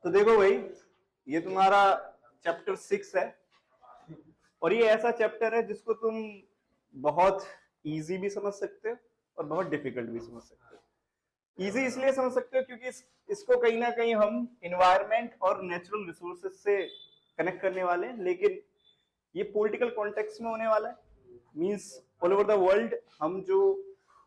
तो देखो भाई, ये तुम्हारा चैप्टर 6 है और ये ऐसा चैप्टर है जिसको तुम बहुत इजी भी समझ सकते हो और बहुत डिफिकल्ट भी समझ सकते हो। इजी इसलिए समझ सकते हो क्योंकि इसको कहीं ना कहीं हम इन्वायरमेंट और नेचुरल रिसोर्सेज से कनेक्ट करने वाले हैं, लेकिन ये पॉलिटिकल कॉन्टेक्स्ट में होने वाला है। Means all over the world हम जो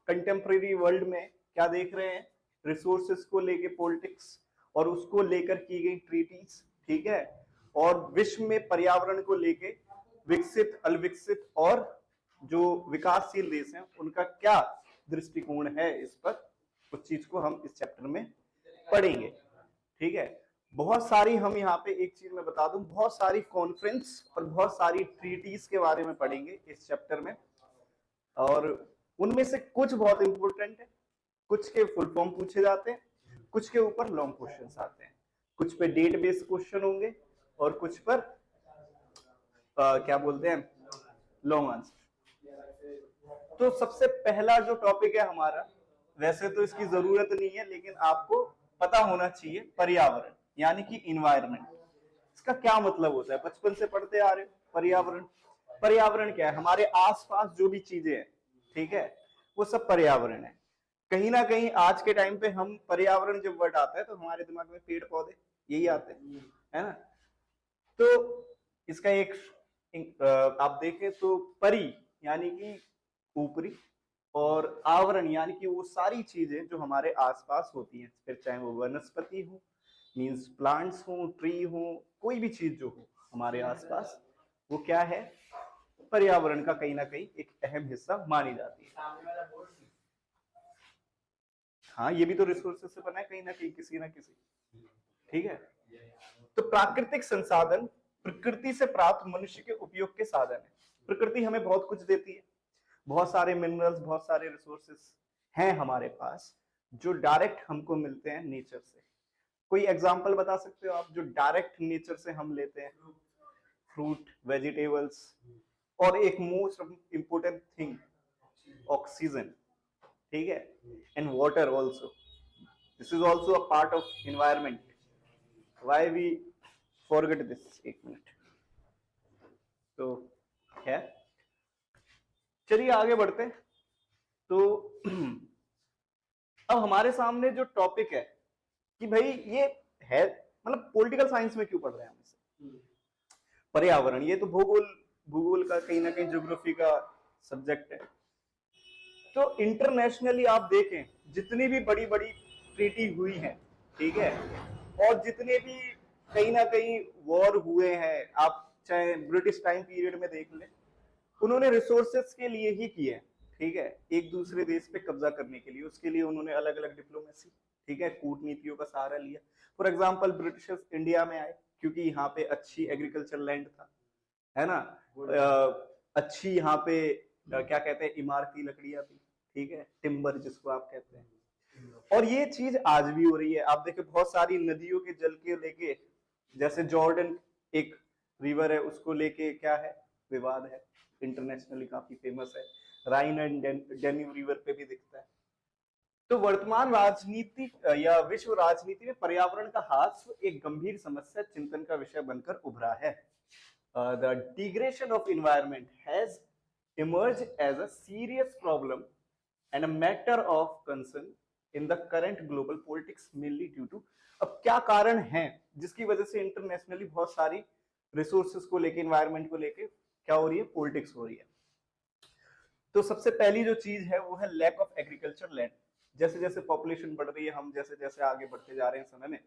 कंटेम्प्रेरी वर्ल्ड में क्या देख रहे हैं, रिसोर्सेज को लेके पॉलिटिक्स और उसको लेकर की गई ट्रीटीज, ठीक है, और विश्व में पर्यावरण को लेके विकसित, अल्पविकसित और जो विकासशील देश हैं उनका क्या दृष्टिकोण है, इस पर उस चीज को हम इस चैप्टर में पढ़ेंगे। ठीक है, बहुत सारी हम यहाँ पे एक चीज मैं बता दूं, बहुत सारी कॉन्फ्रेंस और बहुत सारी ट्रीटीज के बारे में पढ़ेंगे इस चैप्टर में, और उनमें से कुछ बहुत इंपॉर्टेंट है, कुछ के फुल फॉर्म पूछे जाते हैं, कुछ के ऊपर लॉन्ग क्वेश्चंस आते हैं, कुछ पे डेट बेस्ड क्वेश्चन होंगे और कुछ पर क्या बोलते हैं, लॉन्ग आंसर। तो सबसे पहला जो टॉपिक है हमारा, वैसे तो इसकी जरूरत नहीं है लेकिन आपको पता होना चाहिए, पर्यावरण यानी कि इन्वायरमेंट। इसका क्या मतलब होता है, बचपन से पढ़ते आ रहे हो। पर्यावरण, पर्यावरण क्या है, हमारे आसपास जो भी चीजें हैं, ठीक है, वो सब पर्यावरण है। कहीं ना कहीं आज के टाइम पे हम पर्यावरण जब वर्ड आता है तो हमारे दिमाग में पेड़ पौधे यही आते हैं, है ना। तो इसका एक आप देखें तो परि यानी कि ऊपरी, और आवरण यानी कि वो सारी चीजें जो हमारे आसपास होती हैं, फिर चाहे वो वनस्पति हो, मींस प्लांट्स हो, ट्री हो, कोई भी चीज जो हो हमारे आसपास, वो क्या है, पर्यावरण का कहीं ना कहीं एक अहम हिस्सा मानी जाती है। हाँ, ये भी तो रिसोर्सेज से बना है कहीं ना कहीं, किसी ना किसी, ठीक है। तो प्राकृतिक संसाधन प्रकृति से प्राप्त मनुष्य के उपयोग के साधन है। प्रकृति हमें बहुत कुछ देती है, बहुत सारे मिनरल्स, बहुत सारे रिसोर्सेस हैं हमारे पास जो डायरेक्ट हमको मिलते हैं नेचर से। कोई एग्जांपल बता सकते हो आप जो डायरेक्ट नेचर से हम लेते हैं? फ्रूट, वेजिटेबल्स, और एक मोस्ट इंपोर्टेंट थिंग, ऑक्सीजन, ठीक है, and water also. This is also a part of environment. Why we forget this? एक मिनट। तो है, चलिए आगे बढ़ते। तो अब हमारे सामने जो टॉपिक है कि भाई ये है, मतलब पॉलिटिकल साइंस में क्यों पढ़ रहे हैं हम इसे, पर्यावरण, ये तो भूगोल, भूगोल का कहीं ना कहीं ज्योग्राफी का सब्जेक्ट है। तो इंटरनेशनली आप देखें, जितनी भी बड़ी बड़ी ट्रीटी हुई हैं, ठीक है, और जितने भी कहीं ना कहीं वॉर हुए हैं, आप चाहे ब्रिटिश टाइम पीरियड में देख लें, उन्होंने रिसोर्सेस के लिए ही किए, ठीक है, एक दूसरे देश पे कब्जा करने के लिए। उसके लिए उन्होंने अलग अलग डिप्लोमेसी, ठीक है, कूटनीतियों का सहारा लिया। फॉर एग्जाम्पल, ब्रिटिशर्स इंडिया में आए क्योंकि यहाँ पे अच्छी एग्रीकल्चर लैंड था, है ना, अच्छी यहाँ पे क्या कहते हैं, इमारती लकड़ियां थी, ठीक है, टिम्बर जिसको आप कहते हैं। और ये चीज आज भी हो रही है। आप देखें, बहुत सारी नदियों के जल के लेके, जैसे जॉर्डन एक रिवर है, उसको लेके क्या है, विवाद है, इंटरनेशनली काफी फेमस है। राइन एंड डेन्यूब रिवर पे भी दिखता है। तो वर्तमान राजनीति या विश्व राजनीति में पर्यावरण का ह्रास एक गंभीर समस्या, चिंतन का विषय बनकर उभरा है। The degradation of environment has emerged as a serious problem and a matter of concern in the current global politics, mainly due to, अब क्या कारण है जिसकी वजह से इंटरनेशनली बहुत सारी रिसोर्सेज को लेके, एनवायरमेंट को लेके क्या हो रही है, पॉलिटिक्स हो रही है। तो सबसे पहली जो चीज है वो है लैक ऑफ एग्रीकल्चर लैंड। जैसे जैसे पॉपुलेशन बढ़ रही है, हम जैसे जैसे आगे बढ़ते जा रहे हैं समय में,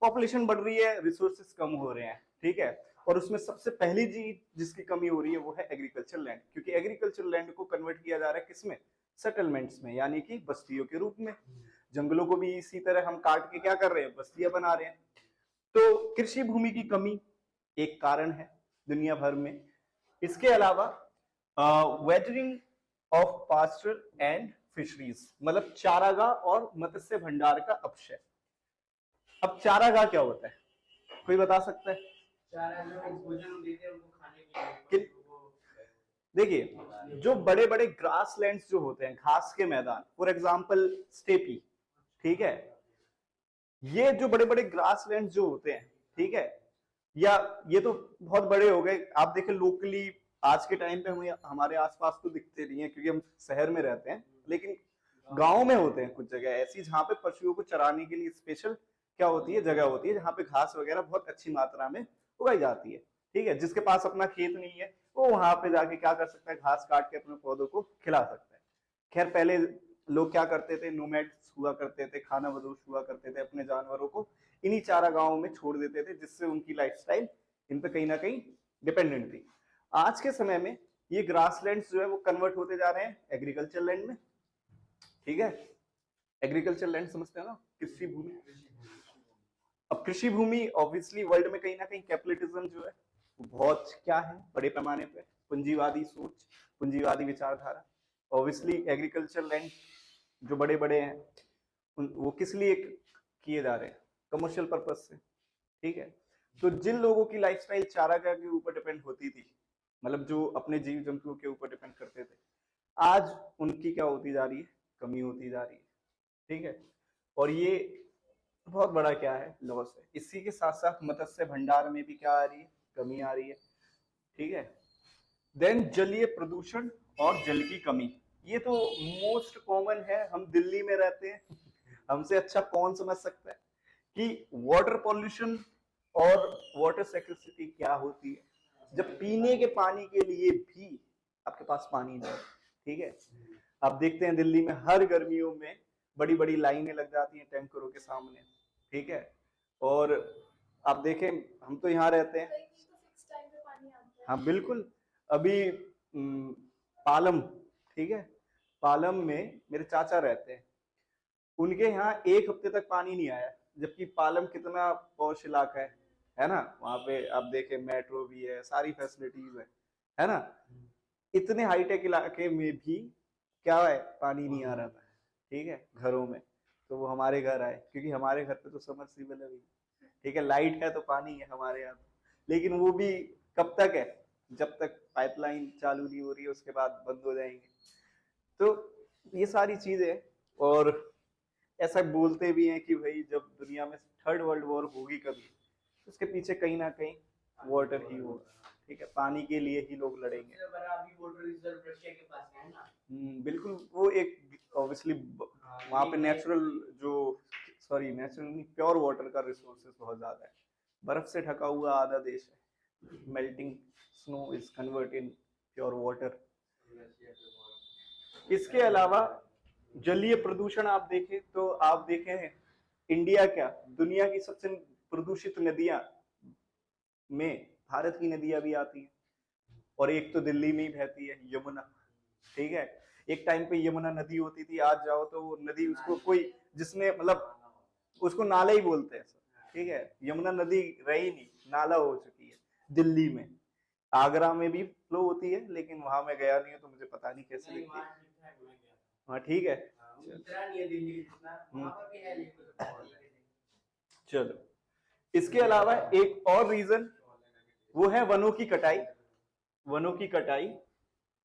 पॉपुलेशन बढ़ रही है, रिसोर्सेज कम हो रहे हैं, ठीक है, और उसमें सबसे पहली चीज जिसकी कमी हो रही है वो है एग्रीकल्चर लैंड। क्योंकि एग्रीकल्चर लैंड को कन्वर्ट किया जा रहा है किसमें, सेटलमेंट्स में, यानी कि बस्तियों के रूप में। जंगलों को भी इसी तरह हम काट के क्या कर रहे हैं, बस्तियां बना रहे हैं। तो कृषि भूमि की कमी एक कारण है दुनिया भर में। इसके अलावा वेटरिंग ऑफ पास्चर एंड फिशरीज, मतलब चारागाह और मत्स्य भंडार का अपक्षय। अब चारागाह क्या होता है, कोई बता सकता है? देखिए, जो बड़े बड़े ग्रास लैंड्स जो होते हैं, घास के मैदान, फॉर एग्जाम्पल स्टेपी, ठीक है, ये जो बड़े बड़े ग्रासलैंड जो होते हैं, ठीक है, या ये तो बहुत बड़े हो गए, आप देखें लोकली आज के टाइम पे हमें हमारे आसपास तो दिखते नहीं है क्योंकि हम शहर में रहते हैं, लेकिन गांव में होते हैं कुछ जगह ऐसी जहाँ पे पशुओं को चराने के लिए स्पेशल क्या होती है, जगह होती है जहाँ पे घास वगैरह बहुत अच्छी मात्रा में उगाई जाती है। ठीक है, जिसके पास अपना खेत नहीं है वो वहां पे जाके क्या कर सकता है, घास काट के अपने पौधों को खिला सकता है। खैर पहले लोग क्या करते थे, नोमैड्स हुआ करते थे, खाना बदोश हुआ करते थे, अपने जानवरों को इन्हीं चारा गांवों में छोड़ देते थे, जिससे उनकी लाइफस्टाइल इन पे कहीं ना कहीं डिपेंडेंट थी। आज के समय में ये ग्रासलैंड्स जो है वो कन्वर्ट होते जा रहे हैं एग्रीकल्चर लैंड में। ठीक है, एग्रीकल्चर लैंड समझते हैं ना, कृषि भूमि। अब कृषि भूमि ऑब्वियसली वर्ल्ड में कहीं ना कहीं कैपिटलिज्म जो है वो बहुत क्या है, बड़े पैमाने पे पूंजीवादी सोच, पूंजीवादी विचारधारा। ऑब्वियसली एग्रीकल्चर लैंड जो बड़े बड़े हैं वो किस लिए किए जा रहे हैं, कमर्शियल पर्पज से। ठीक है, तो जिन लोगों की लाइफस्टाइल चारागाह के ऊपर डिपेंड होती थी, मतलब जो अपने जीव जंतुओं के ऊपर डिपेंड करते थे, आज उनकी क्या होती जा रही है, कमी होती जा रही है। ठीक है, और ये बहुत बड़ा क्या है, लॉस है। इसी के साथ साथ मत्स्य भंडार में भी क्या आ रही है, कमी आ रही है। ठीक है, देन जलीय प्रदूषण और जल की कमी, ये तो मोस्ट कॉमन है, हम दिल्ली में रहते हैं, हमसे अच्छा कौन समझ सकता है कि वाटर पॉल्यूशन और वाटर स्कैर्सिटी क्या होती है, जब पीने के पानी के लिए भी आपके पास पानी नहीं है। ठीक है, आप देखते हैं दिल्ली में हर गर्मियों में बड़ी बड़ी लाइनें लग जाती हैं टैंकरों के सामने। ठीक है, और आप देखें हम तो यहाँ रहते हैं, हाँ बिल्कुल। अभी पालम, ठीक है, पालम में मेरे चाचा रहते हैं, उनके यहाँ एक हफ्ते तक पानी नहीं आया, जबकि पालम कितना पॉश इलाका है ना, वहां पे आप देखें मेट्रो भी है, सारी फैसिलिटीज है ना, इतने हाईटेक इलाके में भी क्या है, पानी नहीं आ रहा था। ठीक है, घरों में, तो वो हमारे घर आए क्योंकि हमारे घर पे तो समरसीबल है। ठीक है, लाइट है तो पानी है हमारे यहाँ, लेकिन वो भी कब तक है, जब तक पाइपलाइन चालू नहीं हो रही है उसके बाद बंद हो जाएंगे। तो ये सारी चीजें, और ऐसा बोलते भी हैं कि भाई जब दुनिया में थर्ड वर्ल्ड वॉर होगी कभी, उसके पीछे कहीं ना कहीं वाटर ही होगा। ठीक है, पानी के लिए ही लोग लड़ेंगे। बिल्कुल, वो एक ऑब्वियसली वहां पे नेचुरल जो, सॉरी नेचुरल नहीं, प्योर वाटर का रिसोर्सेज बहुत ज्यादा है, बर्फ से ढका हुआ आधा देश है, melting snow is convert in pure water. इसके अलावा जलीय प्रदूषण आप देखें तो आप देखें इंडिया क्या, दुनिया की सबसे प्रदूषित नदियां में भारत की नदियां भी आती हैं, और एक तो दिल्ली में ही बहती है, यमुना। ठीक है, एक टाइम पे यमुना नदी होती थी, आज जाओ तो वो नदी, उसको कोई जिसने मतलब उसको नाला ही बोलते हैं। ठीक है, यमुना नदी रही नहीं, नाला हो चुकी है दिल्ली में। आगरा में भी फ्लो होती है, लेकिन वहां मैं गया नहीं हूं तो मुझे पता नहीं कैसे दिखती है। हाँ ठीक है, चलो। इसके अलावा एक और रीजन वो है वनों की कटाई, वनों की कटाई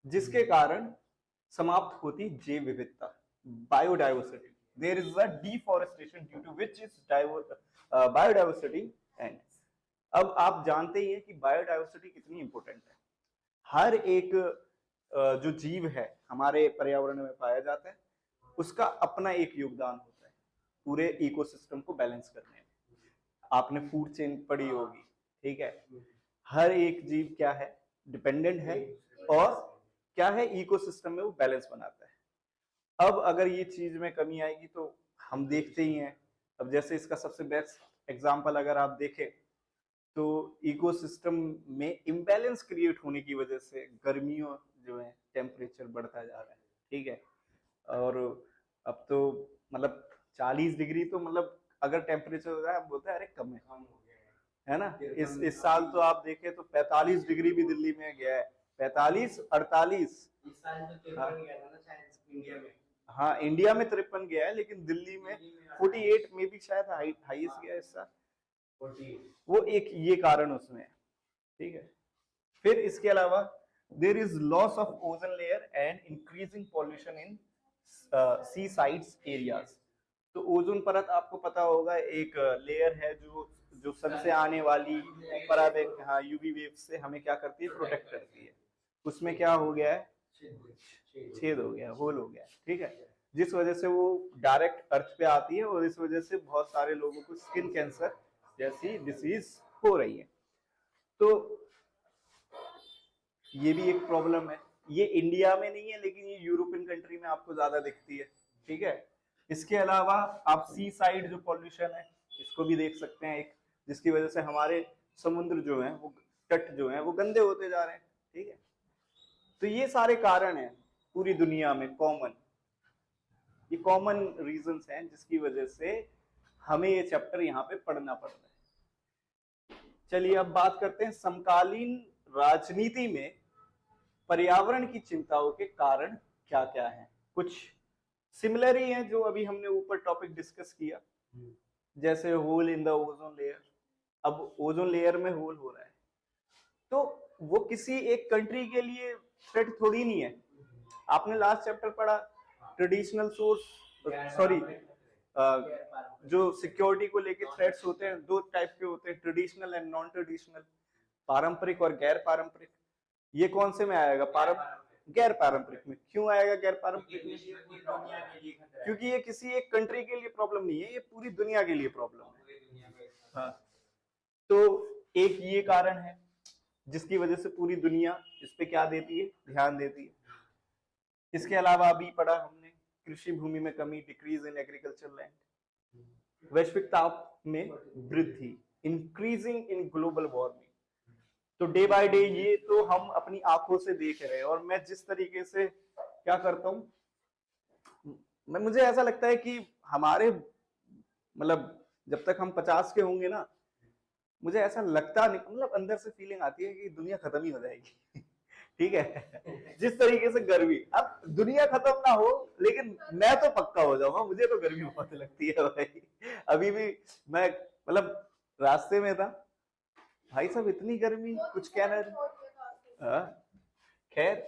जिसके कारण समाप्त होती जैव विविधता, biodiversity. There is a deforestation due to which is biodiversity end. अब आप जानते ही हैं कि बायोडाइवर्सिटी कितनी इंपॉर्टेंट है। हर एक जो जीव है हमारे पर्यावरण में पाया जाता है, उसका अपना एक योगदान होता है पूरे इकोसिस्टम को बैलेंस करने में। आपने फूड चेन पढ़ी होगी, ठीक है, हर एक जीव क्या है, डिपेंडेंट है, और क्या है, इकोसिस्टम में वो बैलेंस बनाता है। अब अगर ये चीज में कमी आएगी तो हम देखते ही हैं, अब जैसे इसका सबसे बेस्ट एग्जांपल अगर आप देखें तो इकोसिस्टम में इम्बैलेंस क्रिएट होने की वजह से गर्मियों जो है टेम्परेचर बढ़ता जा रहा है। ठीक है, और अब तो मतलब 40 डिग्री तो मतलब अगर टेम्परेचर हो जाए, बोलते हैं अरे कम है ना। इस साल तो आप देखें तो 45 डिग्री भी दिल्ली में गया है, 45 48। हाँ इंडिया में 53 गया है, लेकिन दिल्ली में 48 में भी शायद हाईएस्ट गया इस साल। वो एक ये कारण उसमें है। ठीक है, फिर इसके अलावा there is loss of ozone layer and increasing pollution in sea sides areas. तो ओजोन परत आपको पता होगा एक लेयर है जो सन से आने वाली पराबैंग, हाँ, यूवी वेव से हमें क्या करती है, प्रोटेक्ट करती है। उसमें क्या हो गया है, छेद हो गया, होल हो गया, ठीक है, जिस वजह से वो डायरेक्ट अर्थ पे आती है और इस वजह से बहुत सारे लोगों को स्किन कैंसर जैसी डिसीज हो रही है। तो ये भी एक प्रॉब्लम है। ये इंडिया में नहीं है लेकिन ये यूरोपियन कंट्री में आपको ज्यादा दिखती है, ठीक है। इसके अलावा आप सी साइड जो पॉल्यूशन है इसको भी देख सकते हैं, एक जिसकी वजह से हमारे समुद्र जो है वो, तट जो है वो गंदे होते जा रहे हैं, ठीक है। तो ये सारे कारण हैं पूरी दुनिया में कॉमन, ये कॉमन रीजंस हैं जिसकी वजह से हमें ये चैप्टर यहाँ पे पढ़ना पड़ रहा है। चलिए अब बात करते हैं समकालीन राजनीति में पर्यावरण की चिंताओं के कारण क्या क्या हैं। कुछ सिमिलर ही हैं जो अभी हमने ऊपर टॉपिक डिस्कस किया, जैसे hole in the ozone layer. अब ओजोन लेयर में होल हो रहा है तो वो किसी एक कंट्री के लिए थ्रेट थोड़ी नहीं है। आपने लास्ट चैप्टर पढ़ा ट्रेडिशनल सोर्स, सॉरी, जो सिक्योरिटी को लेके थ्रेट्स होते हैं दो टाइप के होते हैं, ट्रेडिशनल एंड नॉन ट्रेडिशनल, पारंपरिक और गैर पारंपरिक। ये कौन से में आएगा, गैर पारंपरिक में। क्यों आएगा गैर पारंपरिक में, क्योंकि ये किसी एक कंट्री के लिए प्रॉब्लम नहीं है, ये पूरी दुनिया के लिए प्रॉब्लम है। हाँ, तो एक ये कारण है जिसकी वजह से पूरी दुनिया इस पे क्या देती है, ध्यान देती है। इसके अलावा अभी पढ़ा हमने कृषि भूमि में कमी, डिक्रीज इन एग्रीकल्चर लैंड, वैश्विक ताप में वृद्धि, इंक्रीजिंग इन ग्लोबल वार्मिंग। तो डे बाय डे ये तो हम अपनी आंखों से देख रहे हैं। और मैं जिस तरीके से क्या करता हूं, मुझे ऐसा लगता है कि हमारे मतलब जब तक हम 50 के होंगे ना, मुझे ऐसा लगता नहीं, मतलब अंदर से फीलिंग आती है कि दुनिया खत्म ही हो जाएगी। ठीक है, जिस तरीके से गर्मी, अब दुनिया खत्म ना हो लेकिन मैं तो पक्का हो जाऊंगा, मुझे तो गर्मी बहुत लगती है भाई। अभी भी मैं मतलब रास्ते में था, भाई साहब इतनी गर्मी, कुछ कहना नहीं। खैर,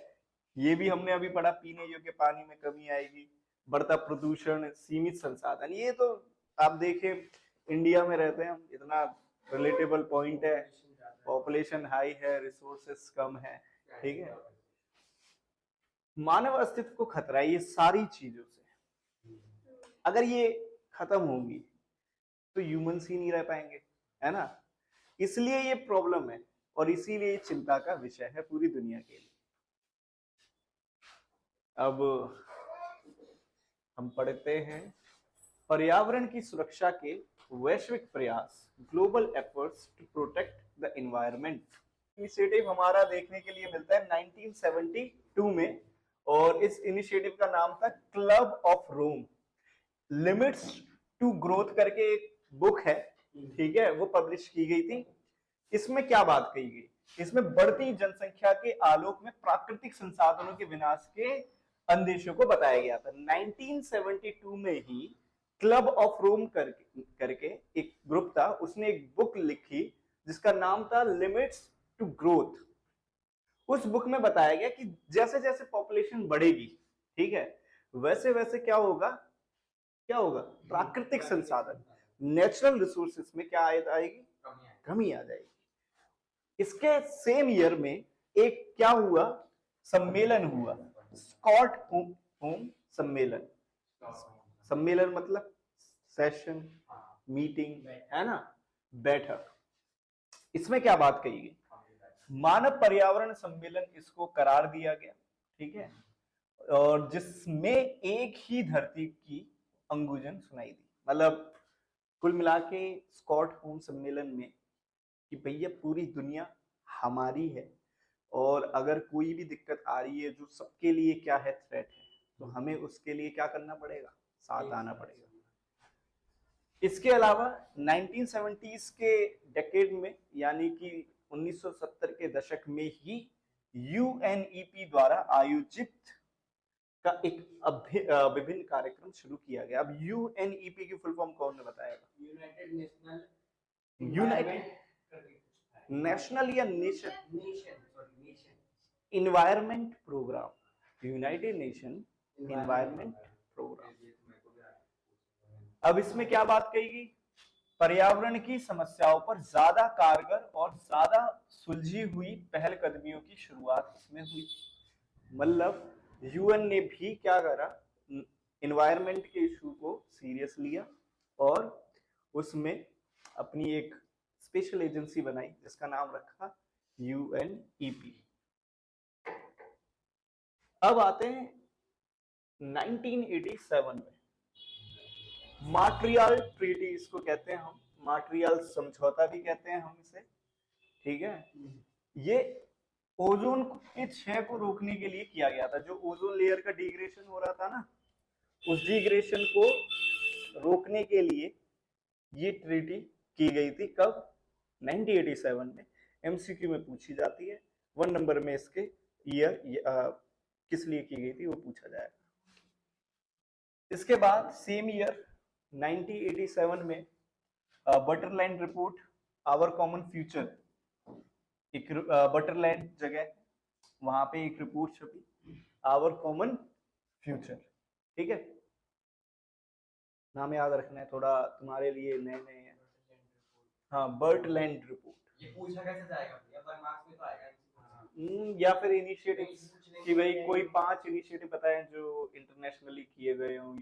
ये भी हमने अभी पढ़ा, पीने योग्य पानी में कमी आएगी, बढ़ता प्रदूषण, सीमित संसाधन। ये तो आप देखें इंडिया में रहते हैं हम, इतना रिलेटेबल पॉइंट है, पॉपुलेशन हाई है, रिसोर्सेस कम है, ठीक है। मानव अस्तित्व को खतरा है ये सारी चीजों से। अगर ये खत्म होंगी तो ह्यूमंस ही नहीं रह पाएंगे, है ना। इसलिए ये प्रॉब्लम है और इसीलिए चिंता का विषय है पूरी दुनिया के लिए। अब हम पढ़ते हैं पर्यावरण की सुरक्षा के वैश्विक प्रयास, global efforts to protect the environment. Initiative हमारा देखने के लिए मिलता है 1972 में और इस इनिशिएटिव का नाम था Club of Rome. Limits to growth करके एक बुक है, ठीक है, वो पब्लिश की गई थी। इसमें क्या बात कही गई, इसमें बढ़ती जनसंख्या के आलोक में प्राकृतिक संसाधनों के विनाश के अंदेशों को बताया गया था। 1972 में ही क्लब ऑफ रोम करके एक ग्रुप था, उसने एक बुक लिखी जिसका नाम था लिमिट्स टू ग्रोथ। उस बुक में बताया गया कि जैसे जैसे पॉपुलेशन बढ़ेगी, ठीक है, वैसे वैसे क्या होगा, प्राकृतिक संसाधन, नेचुरल रिसोर्सेस में क्या आएगी, कमी आ जाएगी। इसके सेम ईयर में एक क्या हुआ, सम्मेलन हुआ, स्टॉकहोम सम्मेलन। सम्मेलन मतलब सेशन, मीटिंग, है ना, बैठक। इसमें क्या बात कही गई, मानव पर्यावरण सम्मेलन इसको करार दिया गया, ठीक है, और जिसमें एक ही धरती की अंगुजन सुनाई दी। मतलब कुल मिला के स्टॉकहोम सम्मेलन में कि भैया पूरी दुनिया हमारी है और अगर कोई भी दिक्कत आ रही है जो सबके लिए क्या है, थ्रेट है, तो हमें उसके लिए क्या करना पड़ेगा, साथ आना पड़ेगा। इसके अलावा 1970s के डेकेड में, यानी कि 1970 के दशक में ही यूएनईपी द्वारा आयोजित का एक विभिन्न कार्यक्रम शुरू किया गया। अब यूएनईपी की फुल फॉर्म कौन ने बताएगा, United National or Nation Environment Programme, United Nation Environment Programme. अब इसमें क्या बात कही गई, पर्यावरण की समस्याओं पर ज्यादा कारगर और ज्यादा सुलझी हुई पहलकदमियों की शुरुआत इसमें हुई। मतलब यूएन ने भी क्या करा, इन्वायरमेंट के इशू को सीरियस लिया और उसमें अपनी एक स्पेशल एजेंसी बनाई जिसका नाम रखा यूएनईपी। अब आते हैं 1987 में, मॉन्ट्रियल ट्रीटी इसको कहते हैं हम, मॉन्ट्रियल समझौता भी कहते हैं हम इसे, ठीक है। ये ओजोन के क्षय को रोकने के लिए किया गया था। जो ओजोन लेयर का डिग्रेडेशन हो रहा था ना, उस डिग्रेडेशन को रोकने के लिए ये ट्रीटी की गई थी। कब? 1987 में। एमसीक्यू में पूछी जाती है, 1 नंबर में इसके ईयर किस लिए की गई थी वो पूछा जाएगा। इसके बाद सेम ईयर 1987 में बटरलैंड रिपोर्ट आवर कॉमन फ्यूचर, एक बटरलैंड जगह वहां पे एक रिपोर्ट छपी, आवर कॉमन फ्यूचर, ठीक है। नाम याद रखना है थोड़ा, तुम्हारे लिए नए नए हैं। हाँ, बर्टलैंड रिपोर्ट। ये पूछा कैसे जाएगा भैया, पर मार्क्स में तो आएगा। या फिर इनिशिएटिव कि भाई कोई 5 इनिशिएटिव बताएं जो इंटरनेशनली किए गए हों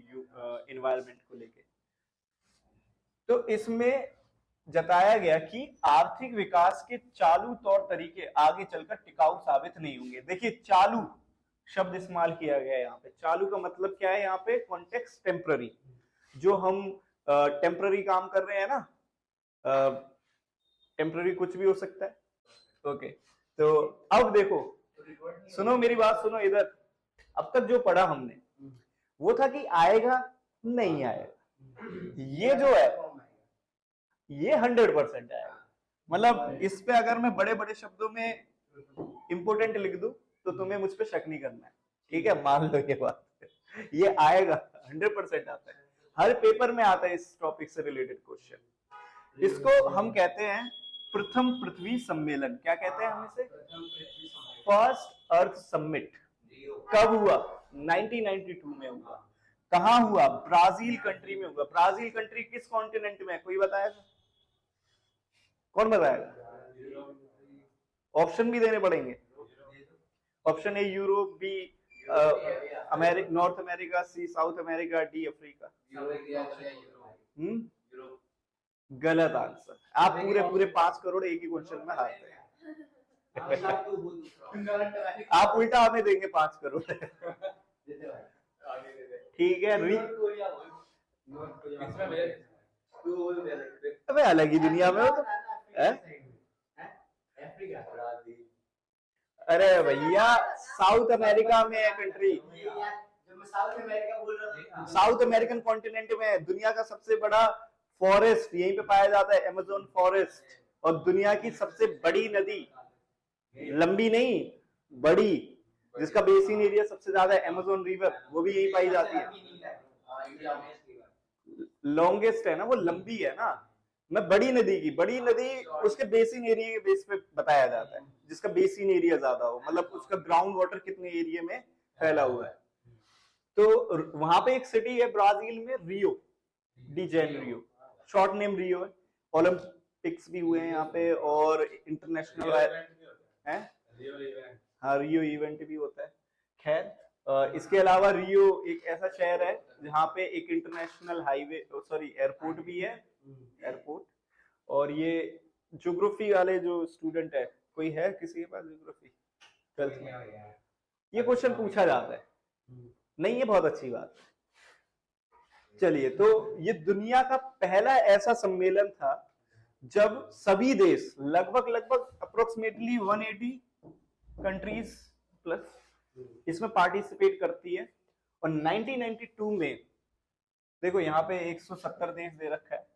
एनवायरनमेंट को लेके। तो इसमें जताया गया कि आर्थिक विकास के चालू तौर तरीके आगे चलकर टिकाऊ साबित नहीं होंगे। देखिए, चालू शब्द इस्तेमाल किया गया है यहाँ पे। चालू का मतलब क्या है यहाँ पे? Context temporary. जो हम टेम्पररी काम कर रहे हैं ना, टेम्पररी कुछ भी हो सकता है, ओके। तो अब देखो, सुनो मेरी बात, सुनो इधर। अब तक जो पढ़ा हमने वो था कि आएगा नहीं आएगा। ये जो है ये 100% आएगा। मतलब इस पे अगर मैं बड़े बड़े शब्दों में इंपोर्टेंट लिख दूं तो तुम्हें मुझ पे शक नहीं करना है, ठीक है? मान लो ये बात, ये आएगा, 100% आता है। हर पेपर में आता है इस टॉपिक से रिलेटेड क्वेश्चन। इसको हम कहते हैं प्रथम पृथ्वी सम्मेलन। क्या कहते हैं हम इसे? फर्स्ट अर्थ समिट। कब हुआ? 1992 में हुआ। कहां हुआ? ब्राजील कंट्री में हुआ। ब्राजील कंट्री किस कॉन्टिनेंट में है? कोई बताएगा? कौन बताएगा? ऑप्शन भी देने पड़ेंगे। Option A Europe, B North America, C South America, D Africa. गलत आंसर। आप पूरे 5 करोड़ एक ही क्वेश्चन में हारते हैं। आप उल्टा हमें देंगे 5 करोड़। ठीक है। अबे अलग ही दुनिया में हो तो। अरे भैया, साउथ अमेरिका में है कंट्री। साउथ अमेरिकन कॉन्टिनेंट में दुनिया का सबसे बड़ा फॉरेस्ट यहीं पे पाया जाता है, अमेज़न फॉरेस्ट। और दुनिया की सबसे बड़ी नदी, लंबी नहीं बड़ी, जिसका बेसिन एरिया सबसे ज्यादा है, अमेज़न रिवर, वो भी यहीं पाई जाती है। लॉन्गेस्ट है ना वो, लंबी है ना। मैं बड़ी नदी उसके बेसिन एरिया के बेस पे बताया जाता है, जिसका बेसिन एरिया ज्यादा हो, मतलब उसका ग्राउंड वाटर कितने एरिया में फैला हुआ है। तो वहां पे एक सिटी है ब्राजील में, Rio de Janeiro, short name Rio है। ओलंपिक्स भी हुए हैं यहाँ पे और इंटरनेशनल है, हाँ रियो इवेंट भी होता है। खैर, इसके अलावा रियो एक ऐसा शहर है जहाँ पे एक इंटरनेशनल हाईवे, सॉरी एयरपोर्ट भी है, एयरपोर्ट। और ये ज्योग्राफी वाले जो स्टूडेंट है, कोई है किसी के पास ज्योग्राफी? ये क्वेश्चन पूछा जाता है नहीं, ये बहुत अच्छी बात है। चलिए, तो ये दुनिया का पहला ऐसा सम्मेलन था जब सभी देश, लगभग अप्रोक्सीमेटली 180 कंट्रीज प्लस इसमें पार्टिसिपेट करती है। और 1992 में देखो यहाँ पे 170 देश दे रखा है,